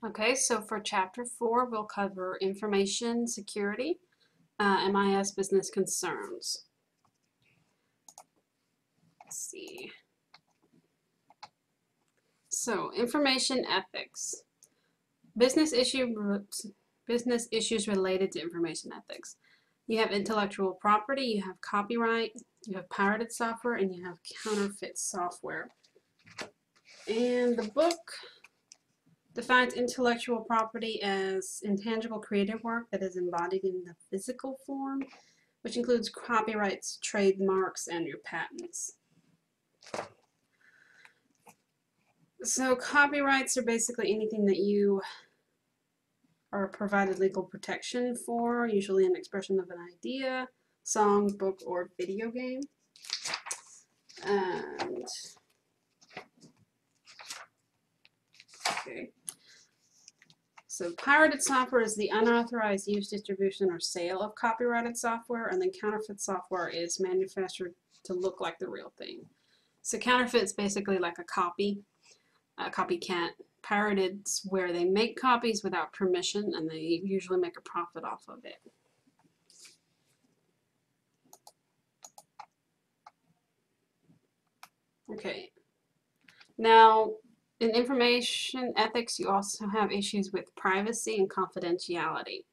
Okay, so for Chapter 4, we'll cover information security, MIS business concerns. Let's see. So, information ethics. Business issues related to information ethics. You have intellectual property, you have copyright, you have pirated software, and you have counterfeit software. And the book defines intellectual property as intangible creative work that is embodied in the physical form, which includes copyrights, trademarks, and your patents. So copyrights are basically anything that you are provided legal protection for, usually an expression of an idea, song, book, or video game. And okay. So pirated software is the unauthorized use, distribution, or sale of copyrighted software, and then counterfeit software is manufactured to look like the real thing. So counterfeit is basically like a copycat. Pirated's where they make copies without permission, and they usually make a profit off of it. Okay. Now, in information ethics, you also have issues with privacy and confidentiality.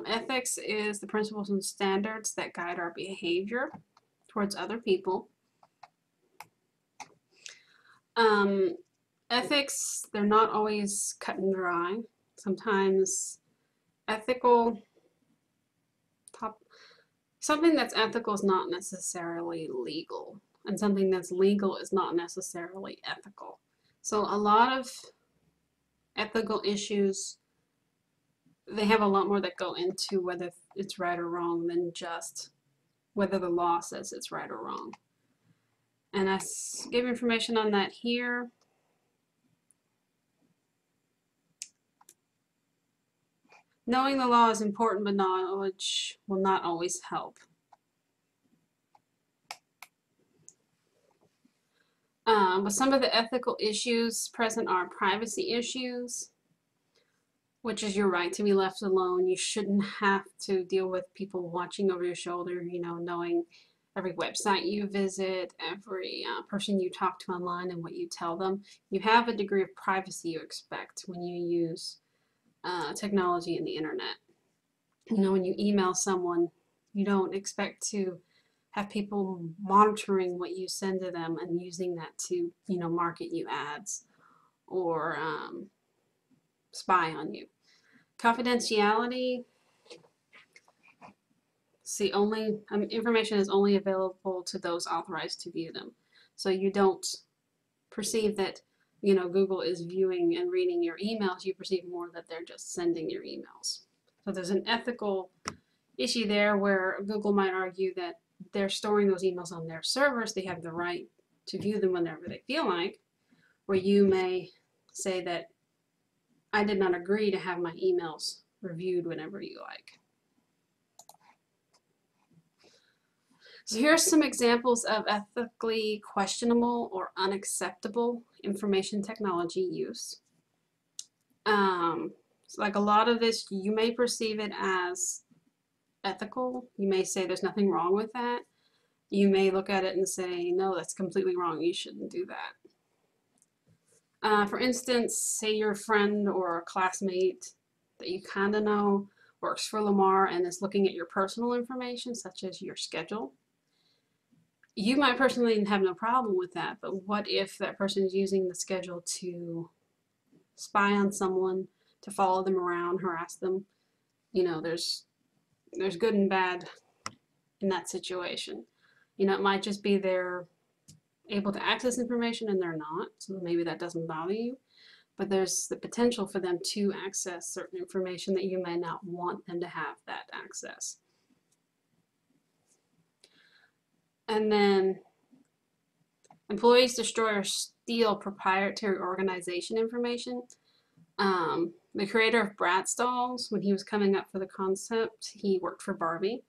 Ethics is the principles and standards that guide our behavior towards other people. Ethics, they're not always cut and dry. Sometimes something that's ethical is not necessarily legal, and something that's legal is not necessarily ethical. So a lot of ethical issues, they have a lot more that go into whether it's right or wrong than just whether the law says it's right or wrong. And I give information on that here. Knowing the law is important, but knowledge will not always help. But some of the ethical issues present are privacy issues, which is your right to be left alone. You shouldn't have to deal with people watching over your shoulder, knowing every website you visit, every person you talk to online and what you tell them. You have a degree of privacy you expect when you use technology and the internet. When you email someone, you don't expect to have people monitoring what you send to them and using that to, market you ads or spy on you. Confidentiality, information is only available to those authorized to view them. So you don't perceive that, Google is viewing and reading your emails. You perceive more that they're just sending your emails. So there's an ethical issue there where Google might argue that they're storing those emails on their servers. They have the right to view them whenever they feel like, where you may say that I did not agree to have my emails reviewed whenever you like. So here are some examples of ethically questionable or unacceptable information technology use. So like a lot of this, you may perceive it as ethical. You may say there's nothing wrong with that. You may look at it and say, no, that's completely wrong. You shouldn't do that. For instance, say your friend or a classmate that you kind of know works for Lamar and is looking at your personal information, such as your schedule. You might personally have no problem with that, but what if that person is using the schedule to spy on someone, to follow them around, harass them? There's good and bad in that situation. It might just be they're able to access information and they're not, so maybe that doesn't bother you. But there's the potential for them to access certain information that you may not want them to have that access. And then employees destroy or steal proprietary organization information. The creator of Bratz dolls, when he was coming up for the concept, he worked for Barbie.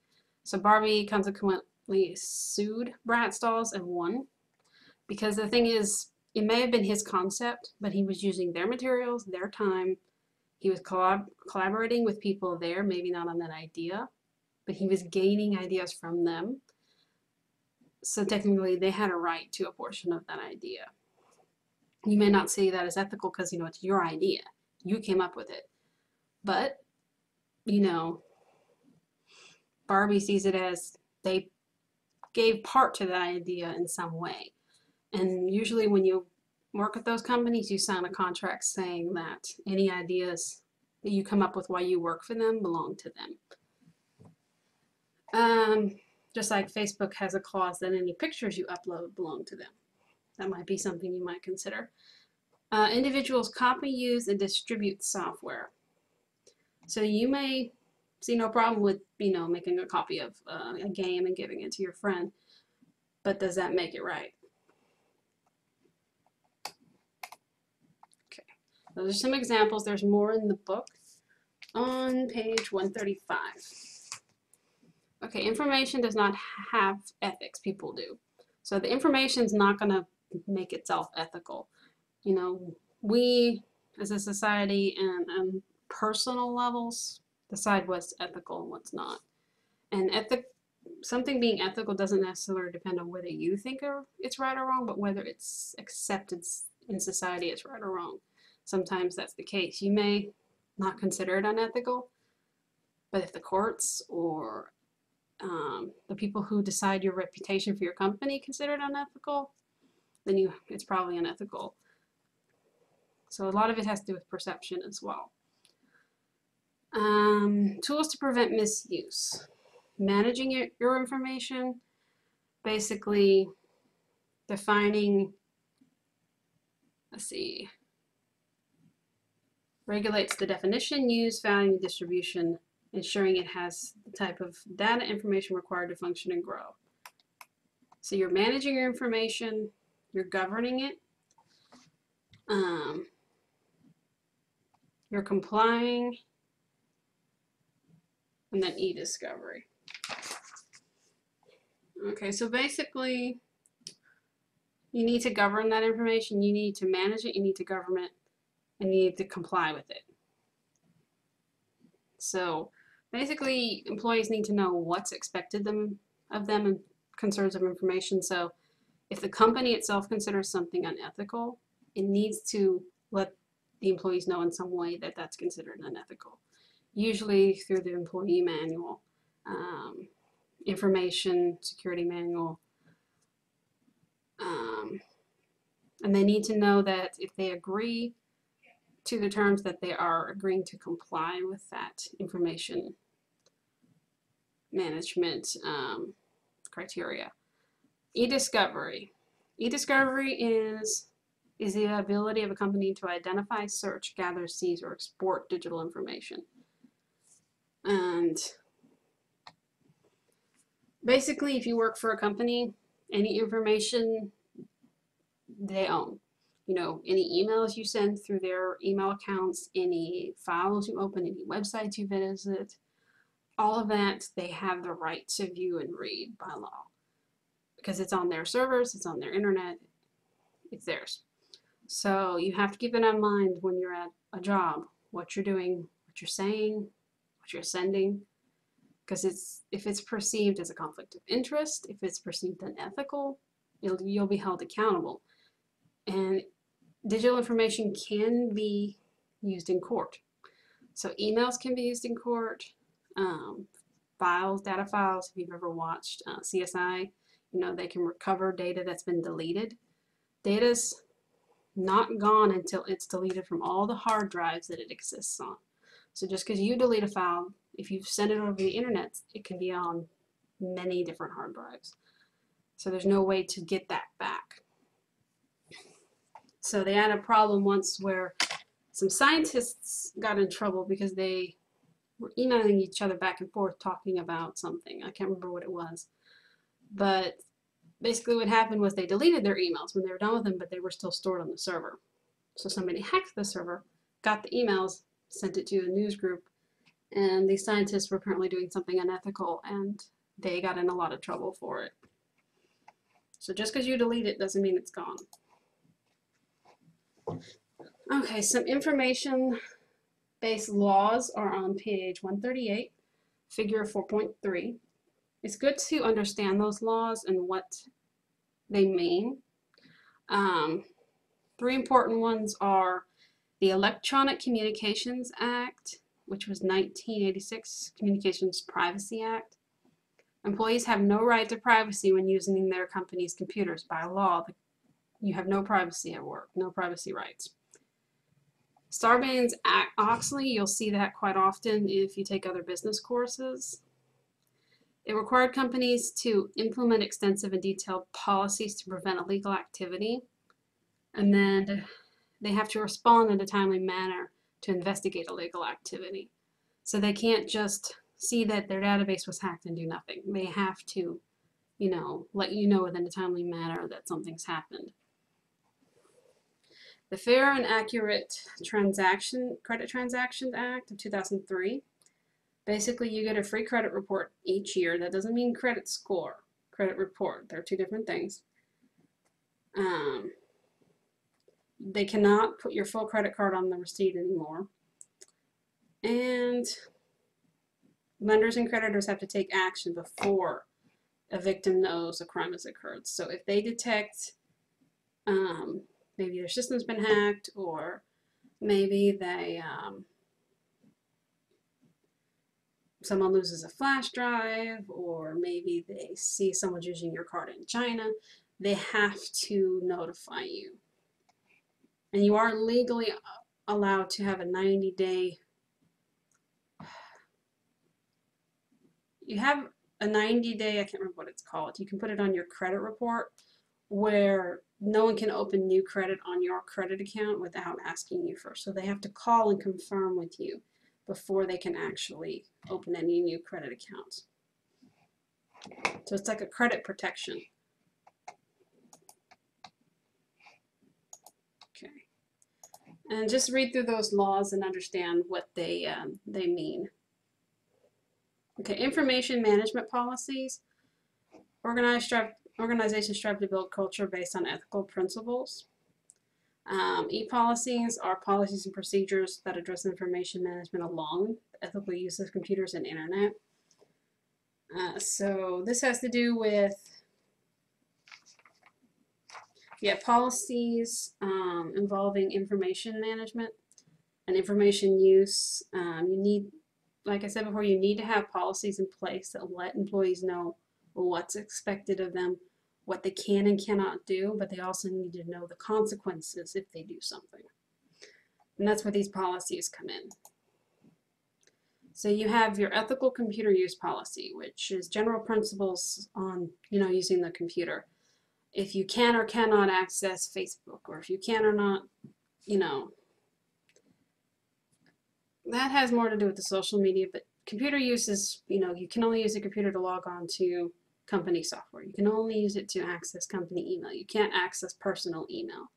So Barbie consequently sued Bratz dolls and won. Because the thing is, it may have been his concept, but he was using their materials, their time. He was collaborating with people there, maybe not on that idea, but he was gaining ideas from them. So technically, they had a right to a portion of that idea. You may not see that as ethical because, you know, it's your idea. You came up with it. But, you know, Barbie sees it as they gave part to that idea in some way. And usually when you work with those companies, you sign a contract saying that any ideas that you come up with while you work for them belong to them. Just like Facebook has a clause that any pictures you upload belong to them. That might be something you might consider. Individuals copy, use, and distribute software. So you may see no problem with, you know, making a copy of a game and giving it to your friend, but does that make it right? Okay, those are some examples. There's more in the book on page 135. Okay, information does not have ethics, people do. So the information is not going to make itself ethical. You know, we as a society and personal levels decide what's ethical and what's not. And something being ethical doesn't necessarily depend on whether you think it's right or wrong, but whether it's accepted in society as right or wrong. Sometimes that's the case. You may not consider it unethical, but if the courts or the people who decide your reputation for your company consider it unethical, then it's probably unethical. So a lot of it has to do with perception as well. Tools to prevent misuse. Managing your information, basically defining, regulates the definition, use, value, and distribution, ensuring it has the type of data information required to function and grow. So you're managing your information, you're governing it, you're complying, and then e-discovery. Okay, so basically, you need to govern that information, you need to manage it, you need to govern it, and you need to comply with it. So basically, employees need to know what's expected of them in concerns of information. So if the company itself considers something unethical, it needs to let the employees know in some way that that's considered unethical. Usually through the employee manual, information security manual, and they need to know that if they agree to the terms that they are agreeing to comply with that information management criteria. E-discovery. E-discovery is the ability of a company to identify, search, gather, seize, or export digital information. And basically, if you work for a company, any information they own. You know, any emails you send through their email accounts, any files you open, any websites you visit, all of that, they have the right to view and read by law. Because it's on their servers, it's on their internet, it's theirs. So you have to keep it in mind when you're at a job, what you're doing, what you're saying, what you're sending. Because if it's perceived as a conflict of interest, if it's perceived unethical, you'll be held accountable. And digital information can be used in court. So emails can be used in court, files, data files, if you've ever watched CSI, you know, they can recover data that's been deleted. Data's not gone until it's deleted from all the hard drives that it exists on. So just because you delete a file, if you send it over the internet, it can be on many different hard drives. So there's no way to get that back. So they had a problem once where some scientists got in trouble because they were emailing each other back and forth talking about something. I can't remember what it was. But basically what happened was they deleted their emails when they were done with them, but they were still stored on the server. So somebody hacked the server, got the emails, sent it to a news group, and these scientists were apparently doing something unethical, and they got in a lot of trouble for it. So just because you delete it doesn't mean it's gone. Okay, some information-based laws are on page 138, figure 4.3. It's good to understand those laws and what they mean. Um, Three important ones are the Electronic Communications Act, which was 1986, Communications Privacy Act. Employees have no right to privacy when using their company's computers. By law, you have no privacy at work, no privacy rights. Sarbanes-Oxley, you'll see that quite often if you take other business courses. It required companies to implement extensive and detailed policies to prevent illegal activity, and then they have to respond in a timely manner to investigate illegal activity. So they can't just see that their database was hacked and do nothing. They have to, let you know within a timely manner that something's happened. The Fair and Accurate Credit Transactions Act of 2003. Basically, you get a free credit report each year. That doesn't mean credit score, credit report. They're two different things. They cannot put your full credit card on the receipt anymore. And lenders and creditors have to take action before a victim knows a crime has occurred. So if they detect maybe their system's been hacked, or maybe someone loses a flash drive, or maybe they see someone's using your card in China, they have to notify you. And you are legally allowed to have a 90-day, I can't remember what it's called. You can put it on your credit report where no one can open new credit on your credit account without asking you first. So they have to call and confirm with you before they can actually open any new credit accounts. So it's like a credit protection. Okay. And just read through those laws and understand what they mean. Okay, information management policies. Organizations strive to build culture based on ethical principles. E-policies are policies and procedures that address information management along the ethical use of computers and internet. So this has to do with policies involving information management and information use. You need, like I said before, you need to have policies in place that let employees know what's expected of them, what they can and cannot do, but they also need to know the consequences if they do something. And that's where these policies come in. So you have your ethical computer use policy, which is general principles on, using the computer. If you can or cannot access Facebook, or if you can or not, that has more to do with the social media, but computer use is, you can only use a computer to log on to company software. You can only use it to access company email. You can't access personal email.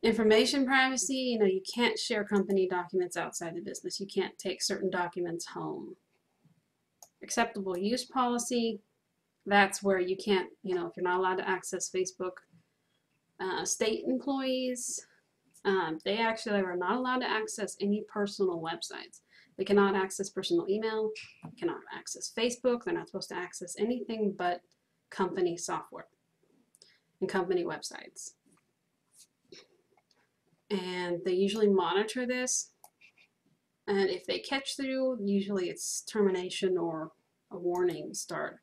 Information privacy, you can't share company documents outside the business. You can't take certain documents home. Acceptable use policy, that's where you can't, if you're not allowed to access Facebook. State employees, they actually are not allowed to access any personal websites. They cannot access personal email, cannot access Facebook, they're not supposed to access anything but company software and company websites. And they usually monitor this, and if they catch through, usually it's termination or a warning start.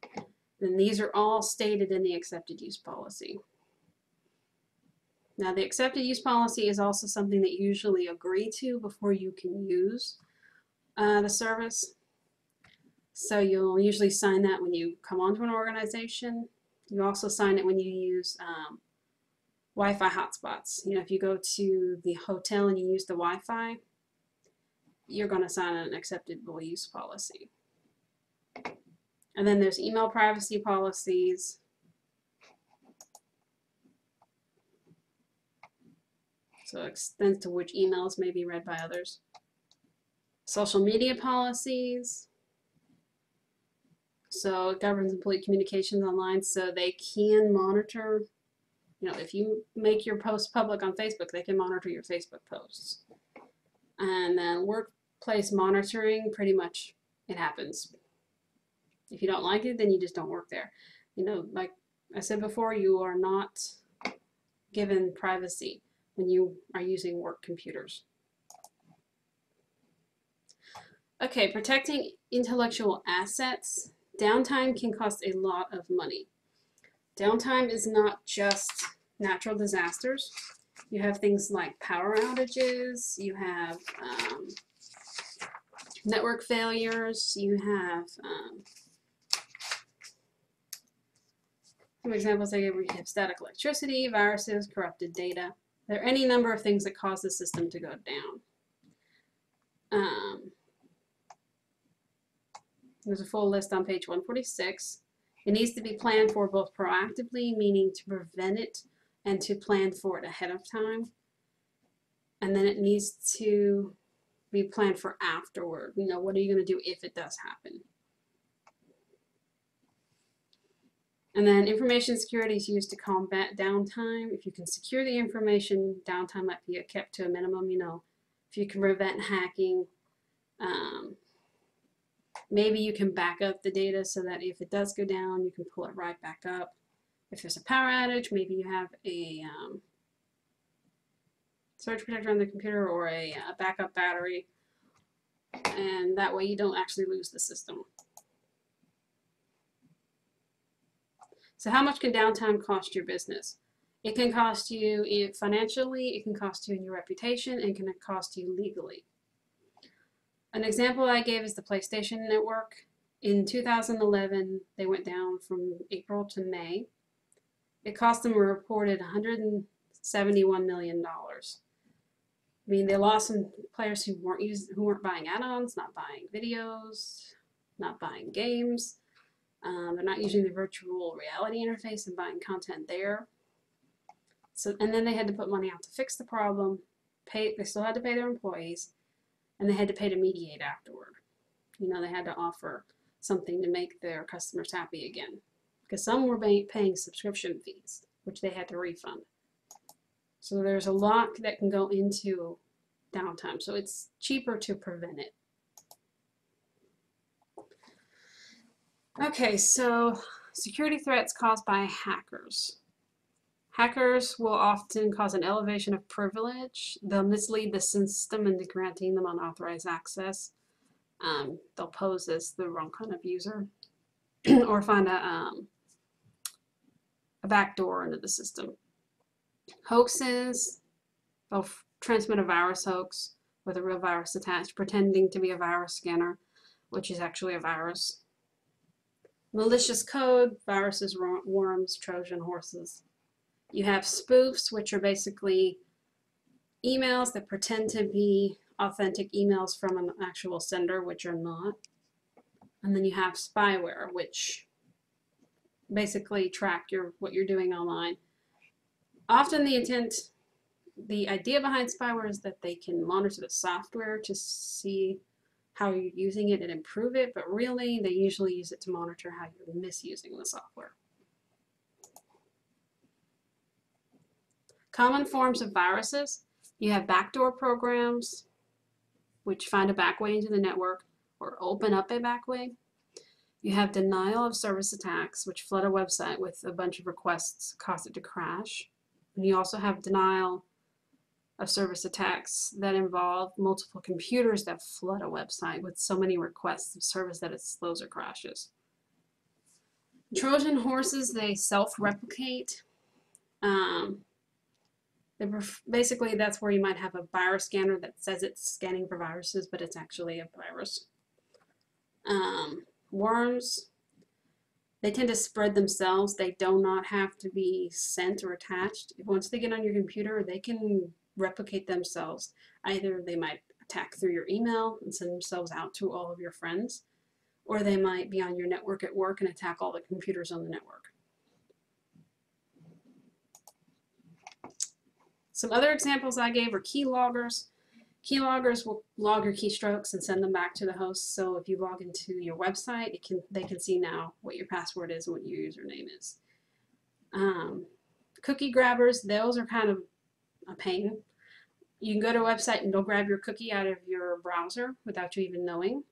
Then these are all stated in the accepted use policy. Now the accepted use policy is also something that you usually agree to before you can use the service. So you'll usually sign that when you come onto an organization. You also sign it when you use Wi-Fi hotspots. If you go to the hotel and you use the Wi-Fi, you're going to sign an acceptable use policy. And then there's email privacy policies. So it extends to which emails may be read by others. Social media policies. So it governs employee communications online, so they can monitor You know, if you make your post public on Facebook, they can monitor your Facebook posts. And then workplace monitoring, pretty much it happens. If you don't like it, then you just don't work there. You know, like I said before, you are not given privacy when you are using work computers. Okay, protecting intellectual assets. Downtime can cost a lot of money. Downtime is not just natural disasters. You have things like power outages, you have network failures, you have some examples I gave where you have static electricity, viruses, corrupted data. There are any number of things that cause the system to go down. There's a full list on page 146. It needs to be planned for both proactively, meaning to prevent it, and to plan for it ahead of time. And then it needs to be planned for afterward. You know, what are you going to do if it does happen? And then information security is used to combat downtime. If you can secure the information, downtime might be kept to a minimum. You know, if you can prevent hacking, maybe you can back up the data so that if it does go down, you can pull it right back up. If there's a power outage, maybe you have a surge protector on the computer or a backup battery, and that way you don't actually lose the system. So how much can downtime cost your business? It can cost you financially, it can cost you in your reputation, and can cost you legally. An example I gave is the PlayStation Network. In 2011, they went down from April to May. It cost them a reported $171 million. I mean, they lost some players who weren't buying add-ons, not buying videos, not buying games. They're not using the virtual reality interface and buying content there. So, and then they had to put money out to fix the problem. They still had to pay their employees, and they had to pay to mediate afterward. You know, they had to offer something to make their customers happy again, because some were paying subscription fees, which they had to refund. So there's a lot that can go into downtime. So it's cheaper to prevent it. Okay, so security threats caused by hackers. Hackers will often cause an elevation of privilege. They'll mislead the system into granting them unauthorized access. They'll pose as the wrong kind of user or find a backdoor into the system. Hoaxes, they'll transmit a virus hoax with a real virus attached, pretending to be a virus scanner, which is actually a virus. Malicious code, viruses, worms, Trojan horses. You have spoofs, which are basically emails that pretend to be authentic emails from an actual sender, which are not. And then you have spyware, which basically track what you're doing online. Often the idea behind spyware is that they can monitor the software to see how you're using it and improve it, but really they usually use it to monitor how you're misusing the software. Common forms of viruses. You have backdoor programs, which find a back way into the network or open up a back way. You have denial of service attacks, which flood a website with a bunch of requests, cause it to crash. And you also have denial of service attacks that involve multiple computers that flood a website with so many requests of service that it slows or crashes. Trojan horses, they self-replicate. Basically, that's where you might have a virus scanner that says it's scanning for viruses, but it's actually a virus. Worms, they tend to spread themselves. They do not have to be sent or attached. Once they get on your computer, they can replicate themselves. Either they might attack through your email and send themselves out to all of your friends, or they might be on your network at work and attack all the computers on the network. Some other examples I gave are keyloggers. Keyloggers will log your keystrokes and send them back to the host. So if you log into your website, they can see now what your password is and what your username is. Cookie grabbers, those are kind of a pain. You can go to a website and they'll grab your cookie out of your browser without you even knowing.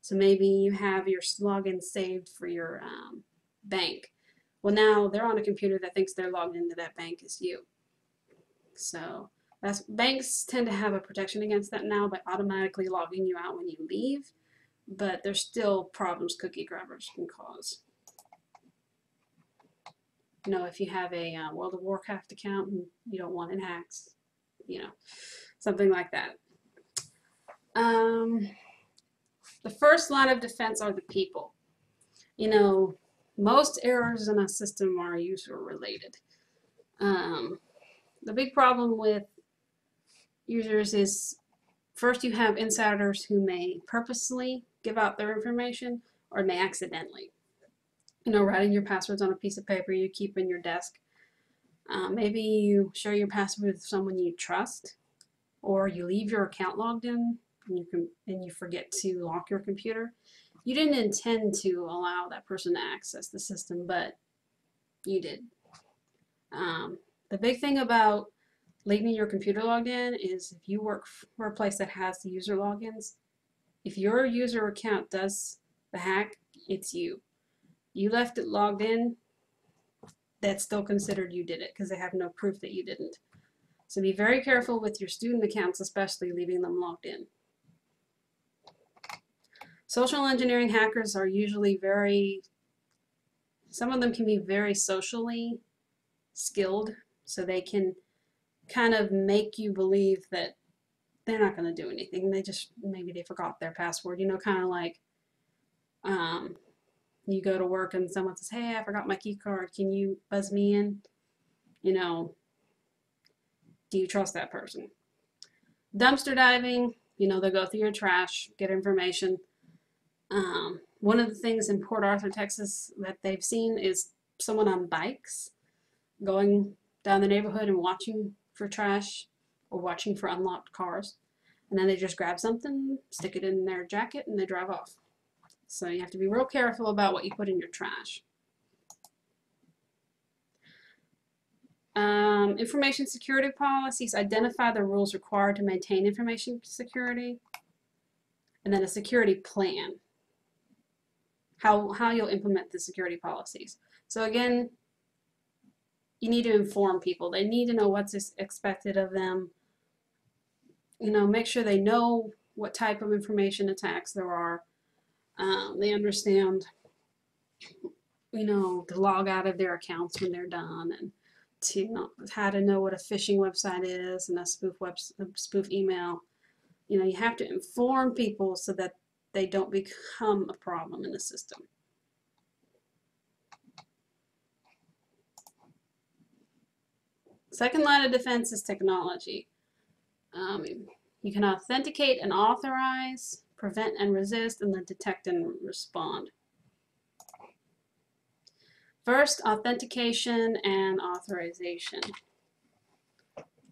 So maybe you have your login saved for your bank. Well, now they're on a computer that thinks they're logged into that bank as you. So banks tend to have a protection against that now by automatically logging you out when you leave, but there's still problems cookie grabbers can cause. You know, if you have a World of Warcraft account and you don't want it hacked, you know, something like that. The first line of defense are the people. You know, most errors in a system are user related. The big problem with users is first you have insiders who may purposely give out their information or may accidentally. You know, writing your passwords on a piece of paper you keep in your desk. Maybe you share your password with someone you trust, or you leave your account logged in and you forget to lock your computer. You didn't intend to allow that person to access the system, but you did. The big thing about leaving your computer logged in is if you work for a place that has the user logins, if your user account does the hack, it's you. You left it logged in, that's still considered you did it because they have no proof that you didn't. So be very careful with your student accounts, especially leaving them logged in. Social engineering hackers are usually some of them can be very socially skilled, so they can kind of make you believe that they're not going to do anything. Maybe they forgot their password, you know, kind of like you go to work and someone says, hey, I forgot my key card, can you buzz me in? You know, do you trust that person? Dumpster diving, you know, they'll go through your trash, get information. One of the things in Port Arthur, Texas that they've seen is someone on bikes going down the neighborhood and watching for trash or watching for unlocked cars. And then they just grab something, stick it in their jacket, and they drive off. So you have to be real careful about what you put in your trash. Information security policies identify the rules required to maintain information security, and then a security plan. How you'll implement the security policies. So again, you need to inform people. They need to know what's expected of them. You know, make sure they know what type of information attacks there are. They understand, you know, to log out of their accounts when they're done, and to know how to know what a phishing website is and a spoof email. You know, you have to inform people so that they don't become a problem in the system. Second line of defense is technology. You can authenticate and authorize, prevent and resist, and then detect and respond. First, authentication and authorization.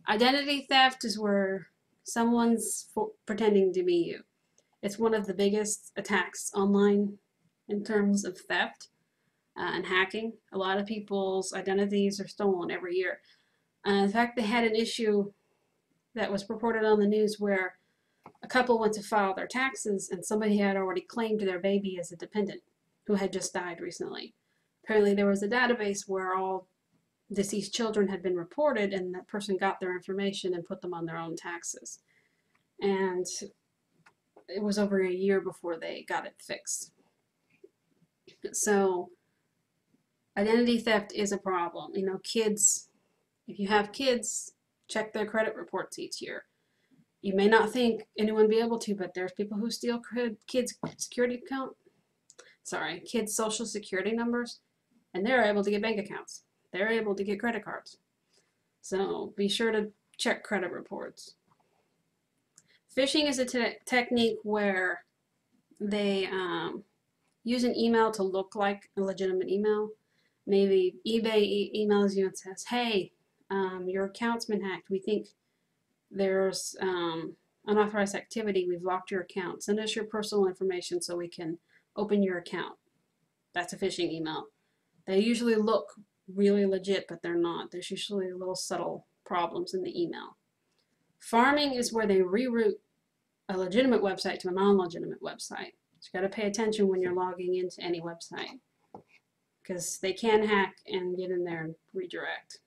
Identity theft is where someone's pretending to be you. It's one of the biggest attacks online in terms of theft and hacking. A lot of people's identities are stolen every year. In fact, they had an issue that was reported on the news where a couple went to file their taxes and somebody had already claimed their baby as a dependent who had just died recently. Apparently there was a database where all deceased children had been reported, and that person got their information and put them on their own taxes. And it was over a year before they got it fixed. So identity theft is a problem. You know, kids, if you have kids, check their credit reports each year. You may not think anyone would be able to, but there's people who steal kids' kids' social security numbers, and they're able to get bank accounts. They're able to get credit cards. So be sure to check credit reports. Phishing is a technique where they use an email to look like a legitimate email. Maybe eBay emails you and says, hey, your account's been hacked. We think there's unauthorized activity. We've locked your account. Send us your personal information so we can open your account. That's a phishing email. They usually look really legit, but they're not. There's usually little subtle problems in the email. Farming is where they reroute a legitimate website to a non-legitimate website. So you got to pay attention when you're logging into any website, because they can hack and get in there and redirect.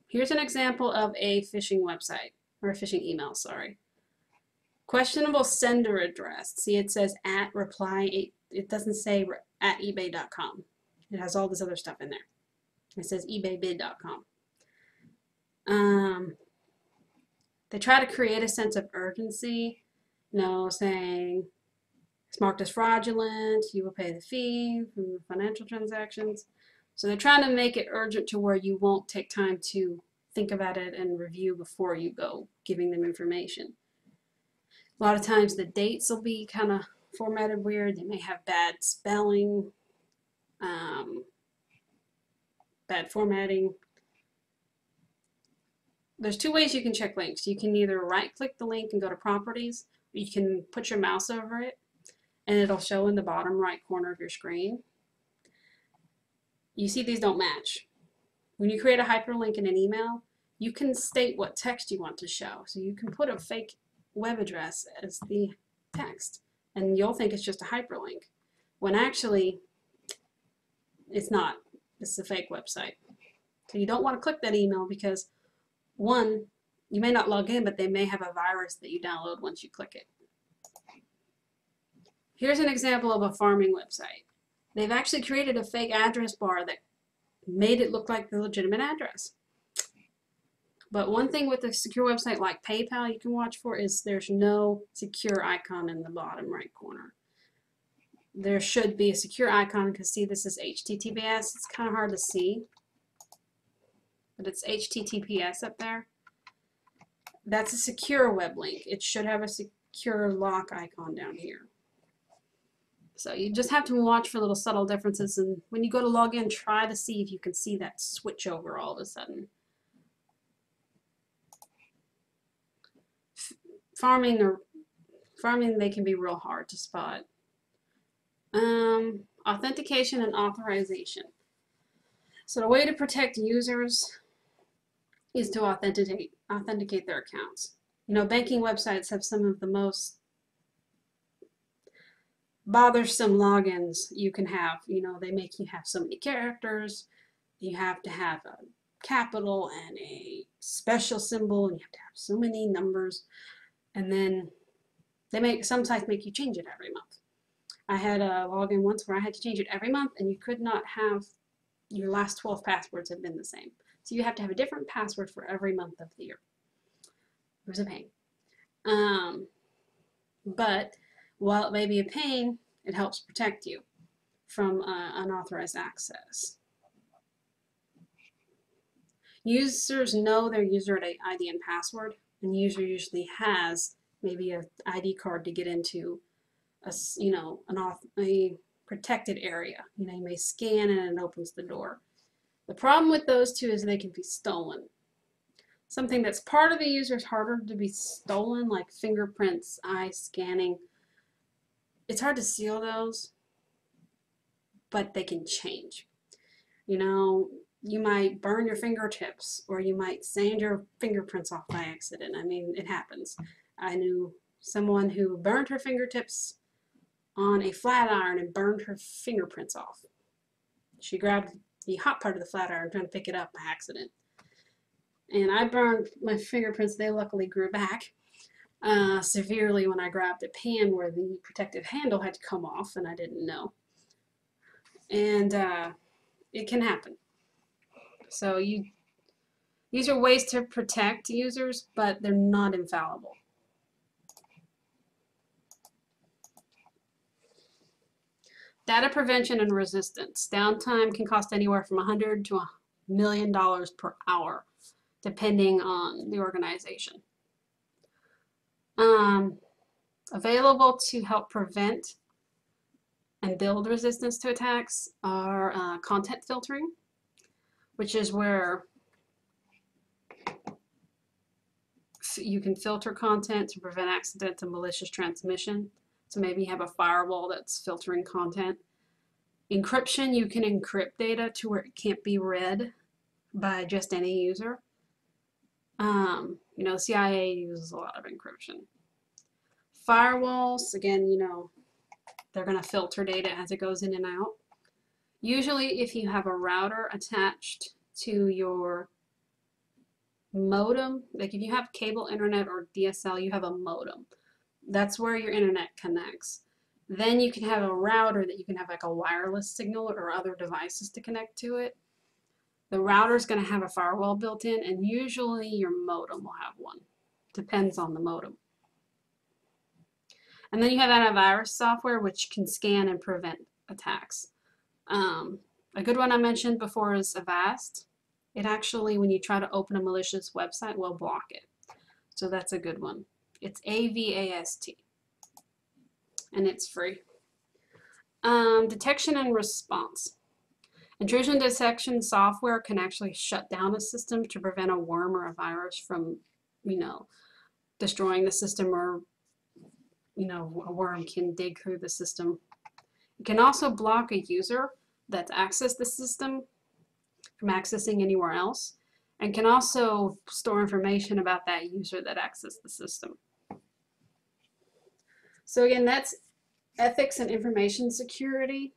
Here's an example of a phishing website, or a phishing email, sorry. Questionable sender address. See, it says at reply, it doesn't say at ebay.com. It has all this other stuff in there. It says ebaybid.com. They try to create a sense of urgency, saying it's marked as fraudulent, you will pay the fee from the financial transactions. So they're trying to make it urgent to where you won't take time to think about it and review before you go giving them information. A lot of times the dates will be kind of formatted weird. They may have bad spelling, bad formatting. There's two ways you can check links. You can either right-click the link and go to Properties, or you can put your mouse over it, and it'll show in the bottom right corner of your screen. You see these don't match. When you create a hyperlink in an email, you can state what text you want to show. So you can put a fake web address as the text, and you'll think it's just a hyperlink, when actually it's not. It's a fake website. So you don't want to click that email because, one, you may not log in, but they may have a virus that you download once you click it. Here's an example of a farming website. They've actually created a fake address bar that made it look like the legitimate address. But one thing with a secure website like PayPal you can watch for is there's no secure icon in the bottom right corner. There should be a secure icon, because see, this is HTTPS. It's kind of hard to see, but it's HTTPS up there. That's a secure web link. It should have a secure lock icon down here. So you just have to watch for little subtle differences, and when you go to log in, try to see if you can see that switch over all of a sudden. Farming, they can be real hard to spot. Authentication and authorization. So the way to protect users is to authenticate their accounts. Banking websites have some of the most bothersome logins you can have. They make you have so many characters. You have to have a capital and a special symbol, and you have to have so many numbers. And then some sites make you change it every month. I had a login once where I had to change it every month, and you could not have your last 12 passwords have been the same. So you have to have a different password for every month of the year. It was a pain. But while it may be a pain, it helps protect you from unauthorized access. Users know their user ID and password, and the user usually has maybe an ID card to get into a protected area. You may scan and it opens the door. The problem with those two is they can be stolen. Something that's part of the user is harder to be stolen, like fingerprints, eye scanning. It's hard to seal those, but they can change. You might burn your fingertips, or you might sand your fingerprints off by accident. I mean, it happens. I knew someone who burned her fingertips on a flat iron and burned her fingerprints off. She grabbed the hot part of the flat iron trying to pick it up by accident. And I burned my fingerprints. They luckily grew back severely when I grabbed a pan where the protective handle had to come off, and I didn't know. And it can happen. So these are ways to protect users, but they're not infallible. Data prevention and resistance. Downtime can cost anywhere from $100 to $1 million per hour, depending on the organization. Available to help prevent and build resistance to attacks are content filtering, which is where you can filter content to prevent accidental malicious transmission. So maybe you have a firewall that's filtering content. Encryption, you can encrypt data to where it can't be read by just any user. You know, CIA uses a lot of encryption. Firewalls, again, you know, they're going to filter data as it goes in and out. Usually, if you have a router attached to your modem, like if you have cable internet or DSL, you have a modem. That's where your internet connects. Then you can have a router that you can have like a wireless signal or other devices to connect to it. The router is going to have a firewall built in, and usually your modem will have one. Depends on the modem. And then you have antivirus software, which can scan and prevent attacks. A good one I mentioned before is Avast. It actually, when you try to open a malicious website, will block it. So that's a good one. It's AVAST, and it's free. Detection and response. Intrusion detection software can actually shut down a system to prevent a worm or a virus from, you know, destroying the system, or, you know, a worm can dig through the system. It can also block a user that's accessed the system from accessing anywhere else, and can also store information about that user that accessed the system. So again, that's ethics and information security.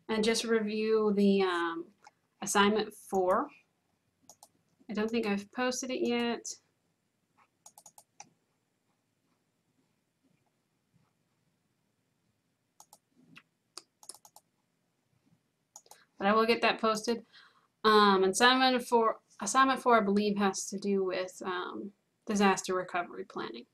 And just review the assignment 4. I don't think I've posted it yet. But I will get that posted. Assignment 4, I believe, has to do with disaster recovery planning.